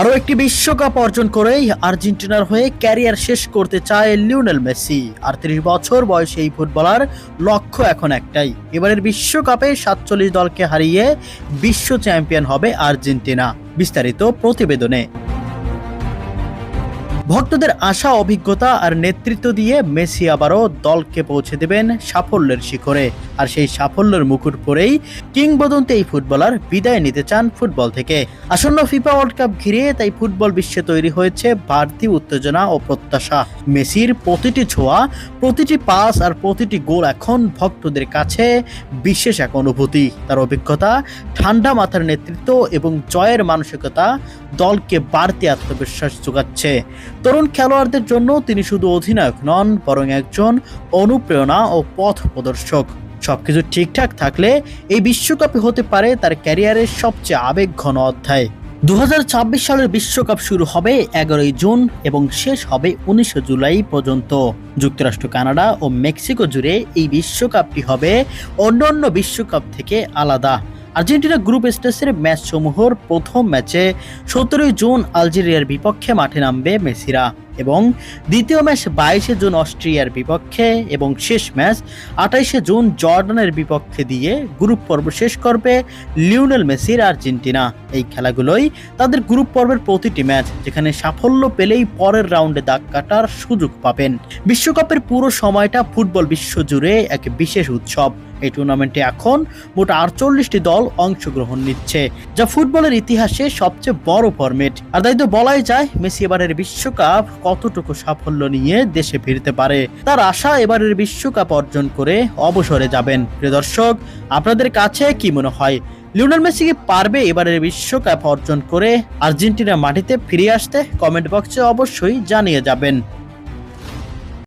আরও একটি বিশ্বকাপ অর্জন করেই আর্জেন্টিনার হয়ে ক্যারিয়ার শেষ করতে চায় লিওনেল মেসি। ৩৮ বছর বয়সী এই ফুটবলার লক্ষ্য এখন একটাই, এবারের বিশ্বকাপে ৪৭ দলকে হারিয়ে বিশ্ব চ্যাম্পিয়ন হবে আর্জেন্টিনা। বিস্তারিত প্রতিবেদনে। ভক্তদের আশা, অভিজ্ঞতা আর নেতৃত্ব দিয়ে মেসি আবারও দলকে পৌঁছে দেবেন সাফল্যের শিখরে। আর সেই সাফল্যের মুকুট পরেই কিংবদন্তি এই ফুটবলার বিদায় নিতে চান ফুটবল থেকে। আসন্ন ফিফা ওয়ার্ল্ড কাপ ঘিরে তাই ফুটবল বিশ্বে তৈরি হয়েছে বাড়তি উত্তেজনা ও প্রত্যাশা। মেসির প্রতিটি ছোঁয়া, প্রতিটি পাস আর প্রতিটি গোল এখন ভক্তদের কাছে বিশেষ এক অনুভূতি। তার অভিজ্ঞতা, ঠান্ডা মাথার নেতৃত্ব এবং জয়ের মানসিকতা দলকে বাড়তি আত্মবিশ্বাস যোগাচ্ছে। তরুণ খেলোয়াড়দের জন্য তিনি শুধু অধিনায়ক নন, বরং একজন অনুপ্রেরণা ও পথ প্রদর্শক। সবকিছু ঠিকঠাক থাকলে এই বিশ্বকাপে হতে পারে তার ক্যারিয়ারের সবচেয়ে আবেগঘন অধ্যায়। 2026 সালের বিশ্বকাপ শুরু হবে 11 জুন এবং শেষ হবে 19 জুলাই পর্যন্ত। যুক্তরাষ্ট্র, কানাডা ও মেক্সিকো জুড়ে এই বিশ্বকাপটি হবে অন্যান্য বিশ্বকাপ থেকে আলাদা। আর্জেন্টিনা গ্রুপ স্টেজের ম্যাচসমূহের প্রথম ম্যাচে 17 জুন আলজেরিয়ার বিপক্ষে মাঠে নামবে মেসিরা এবং দ্বিতীয় ম্যাচ 22 জুন অস্ট্রিয়ার বিপক্ষে এবং শেষ ম্যাচ 28 জুন জর্ডানের বিপক্ষে দিয়ে গ্রুপ পর্ব শেষ করবে লিওনেল মেসির আর্জেন্টিনা। এই খেলাগুলোই তাদের গ্রুপ পর্বের প্রতিটি ম্যাচ, যেখানে সাফল্য পেলেই পরের রাউন্ডে দাগ কাটার সুযোগ পাবেন। বিশ্বকাপের পুরো সময়টা ফুটবল বিশ্ব জুড়ে এক বিশেষ উৎসব। এই টুর্নামেন্টে এখন মোট 48টি দল অংশগ্রহণ নিচ্ছে, যা ফুটবলের ইতিহাসে সবচেয়ে বড় ফরম্যাট। আর তাই তো বলাই যায় মেসি এবারের বিশ্বকাপ কতটুকু সাফল্য নিয়ে দেশে ফিরতে পারে। তার আশা এবারের বিশ্বকাপ অর্জন করে অবসরে যাবেন। প্রিয় দর্শক, আপনাদের কাছে কি মনে হয়, লিওনেল মেসি কি পারবে এবারের বিশ্বকাপ অর্জন করে আর্জেন্টিনার মাটিতে ফিরে আসতে? কমেন্ট বক্সে অবশ্যই জানিয়ে যাবেন।